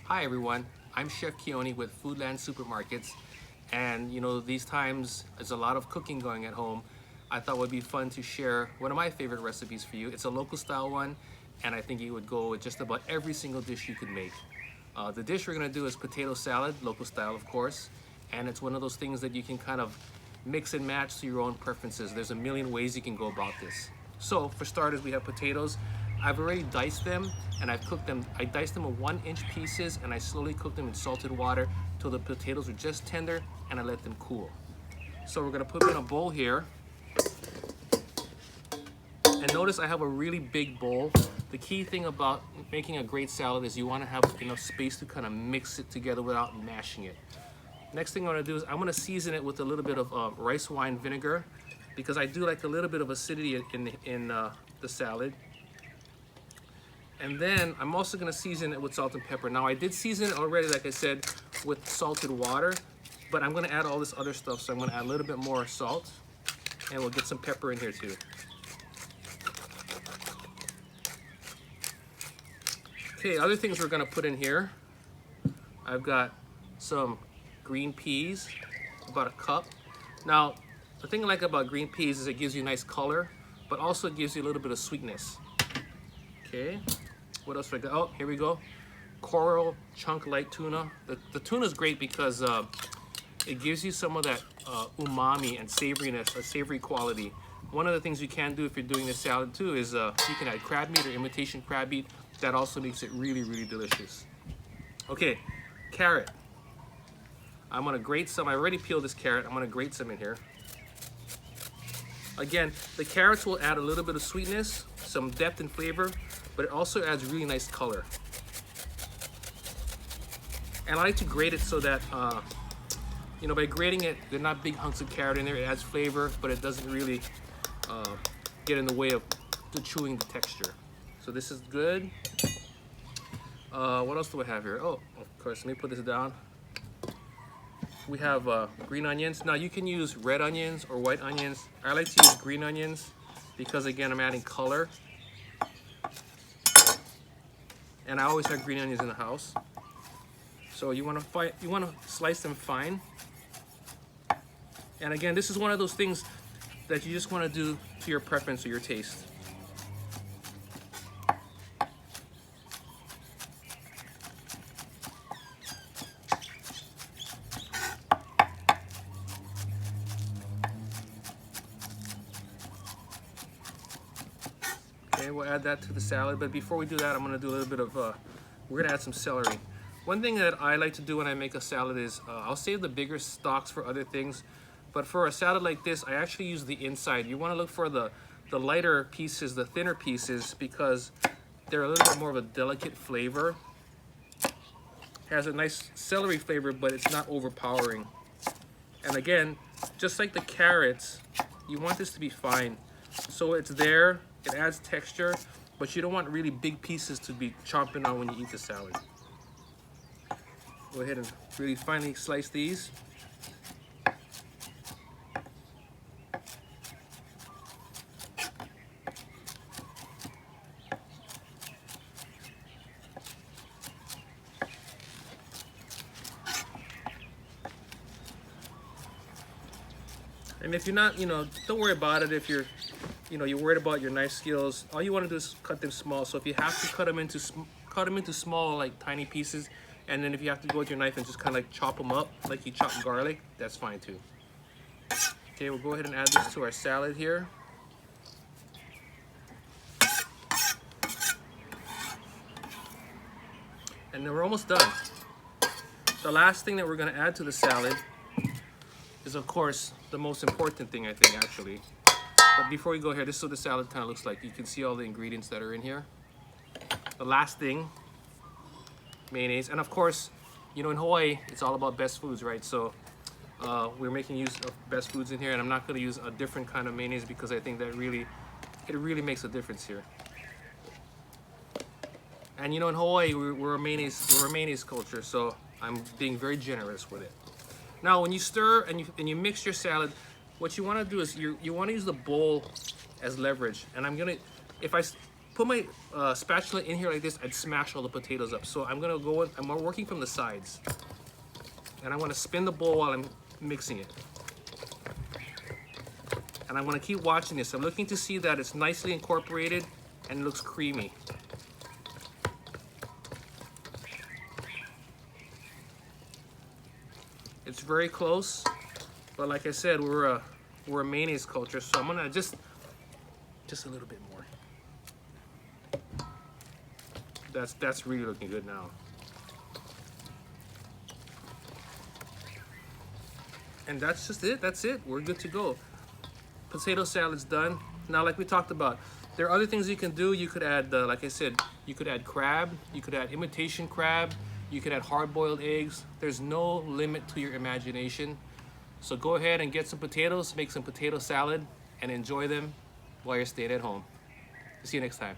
Hi everyone, I'm Chef Keone with Foodland Supermarkets, and these times there's a lot of cooking going at home. I thought it would be fun to share one of my favorite recipes for you. It's a local style one, and I think it would go with just about every single dish you could make. The dish we're gonna do is potato salad, local style of course, and it's one of those things that you can kind of mix and match to your own preferences. There's a million ways you can go about this. So for starters, we have potatoes. I've already diced them and I've cooked them. I diced them in 1-inch pieces and I slowly cooked them in salted water till the potatoes are just tender and I let them cool. So we're gonna put them in a bowl here. And notice I have a really big bowl. The key thing about making a great salad is you wanna have enough space to kind of mix it together without mashing it. Next thing I'm gonna do is I'm gonna season it with a little bit of rice wine vinegar because I do like a little bit of acidity in the salad. And then I'm also gonna season it with salt and pepper. Now I did season it already, like I said, with salted water, but I'm gonna add all this other stuff. So I'm gonna add a little bit more salt and we'll get some pepper in here too. Okay, other things we're gonna put in here. I've got some green peas, about a cup. Now, the thing I like about green peas is it gives you nice color, but also it gives you a little bit of sweetness. Okay, what else do I got? Oh, here we go. Coral chunk light tuna. The tuna is great because it gives you some of that umami and savoriness, a savory quality. One of the things you can do if you're doing this salad too is you can add crab meat or imitation crab meat. That also makes it really, really delicious. Okay, carrot. I'm gonna grate some. I already peeled this carrot. I'm gonna grate some in here. Again, the carrots will add a little bit of sweetness, some depth and flavor, but it also adds really nice color. And I like to grate it so that, by grating it, they're not big hunks of carrot in there. It adds flavor, but it doesn't really get in the way of the chewing the texture. So this is good. What else do I have here? Oh, of course, let me put this down. We have green onions. Now you can use red onions or white onions. I like to use green onions because again, I'm adding color. And I always have green onions in the house. So you want to slice them fine. And again, this is one of those things that you just want to do to your preference or your taste. Okay, we'll add that to the salad, but before we do that, I'm gonna do a little bit of, we're gonna add some celery. One thing that I like to do when I make a salad is, I'll save the bigger stalks for other things, but for a salad like this, I actually use the inside. You wanna look for the lighter pieces, the thinner pieces, because they're a little bit more of a delicate flavor. It has a nice celery flavor, but it's not overpowering. And again, just like the carrots, you want this to be fine. So it's there, it adds texture, but you don't want really big pieces to be chomping on when you eat the salad. Go ahead and really finely slice these. And if you're not, don't worry about it if you're worried about your knife skills. All you want to do is cut them small. So if you have to cut them into small, like tiny pieces, and then if you have to go with your knife and just kind of like chop them up like you chop garlic, that's fine too. Okay, we'll go ahead and add this to our salad here. And then we're almost done. The last thing that we're going to add to the salad is, of course, the most important thing, I think, actually. But before we go here, this is what the salad kind of looks like. You can see all the ingredients that are in here. The last thing, mayonnaise. And of course, in Hawaii, it's all about best foods, right? So we're making use of best foods in here, and I'm not going to use a different kind of mayonnaise because I think that it really makes a difference here. And in Hawaii, we're a mayonnaise culture, so I'm being very generous with it. Now, when you stir and you mix your salad, what you want to do is you want to use the bowl as leverage. And if I put my spatula in here like this, I'd smash all the potatoes up. So I'm gonna go in, I'm working from the sides. And I'm gonna spin the bowl while I'm mixing it. And I'm gonna keep watching this. I'm looking to see that it's nicely incorporated and it looks creamy. It's very close, but like I said, we're a mayonnaise culture, so I'm gonna just a little bit more. That's really looking good now. And that's just it. That's it. We're good to go. Potato salad's done. Now, like we talked about, there are other things you can do. You could add, like I said, you could add crab. You could add imitation crab. You could add hard-boiled eggs. There's no limit to your imagination. So go ahead and get some potatoes, make some potato salad, and enjoy them while you're staying at home. See you next time.